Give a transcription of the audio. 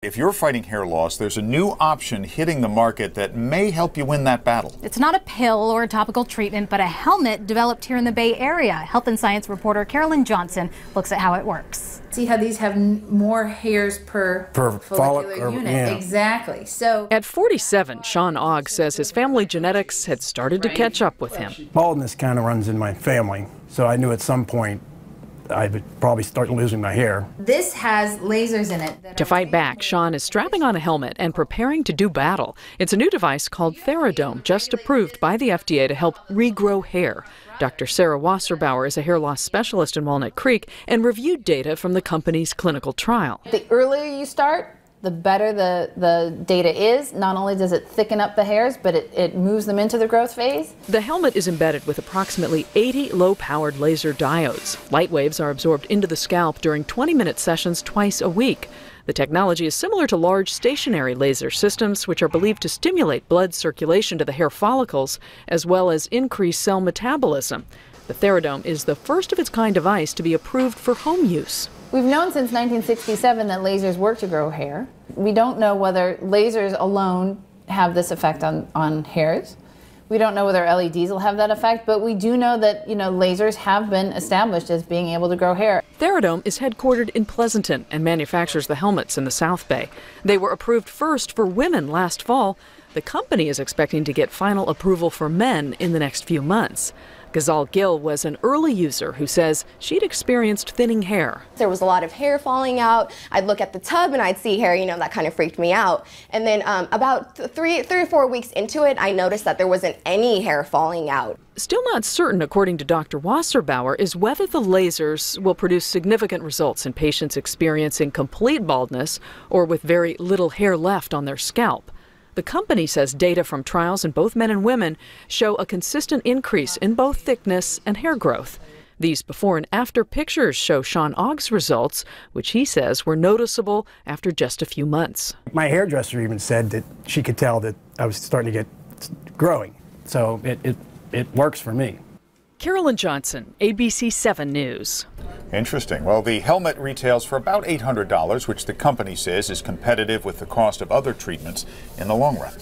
If you're fighting hair loss, there's a new option hitting the market that may help you win that battle. It's not a pill or a topical treatment, but a helmet developed here in the Bay Area. Health and Science reporter Carolyn Johnson looks at how it works. See how these have more hairs per follicular unit. Yeah. Exactly. So at 47, Sean Ogg says his family genetics had started to catch up with him. Baldness kind of runs in my family, so I knew at some point I would probably start losing my hair. This has lasers in it. To fight back, Sean is strapping on a helmet and preparing to do battle. It's a new device called Theradome, just approved by the FDA to help regrow hair. Dr. Sarah Wasserbauer is a hair loss specialist in Walnut Creek and reviewed data from the company's clinical trial. The earlier you start, the better the data is. Not only does it thicken up the hairs, but it moves them into the growth phase. The helmet is embedded with approximately 80 low-powered laser diodes. Light waves are absorbed into the scalp during 20-minute sessions twice a week. The technology is similar to large stationary laser systems, which are believed to stimulate blood circulation to the hair follicles, as well as increase cell metabolism. The Theradome is the first of its kind device to be approved for home use. We've known since 1967 that lasers work to grow hair. We don't know whether lasers alone have this effect on hairs. We don't know whether LEDs will have that effect, but we do know that, lasers have been established as being able to grow hair. Theradome is headquartered in Pleasanton and manufactures the helmets in the South Bay. They were approved first for women last fall. The company is expecting to get final approval for men in the next few months. Ghazal Gill was an early user who says she'd experienced thinning hair. There was a lot of hair falling out. I'd look at the tub and I'd see hair, that kind of freaked me out. And then about three or 4 weeks into it, I noticed that there wasn't any hair falling out. Still not certain, according to Dr. Wasserbauer, is whether the lasers will produce significant results in patients experiencing complete baldness or with very little hair left on their scalp. The company says data from trials in both men and women show a consistent increase in both thickness and hair growth. These before and after pictures show Sean Ogg's results, which he says were noticeable after just a few months. My hairdresser even said that she could tell that I was starting to get growing, so it works for me. Carolyn Johnson, ABC 7 News. Interesting. Well, the helmet retails for about $800, which the company says is competitive with the cost of other treatments in the long run.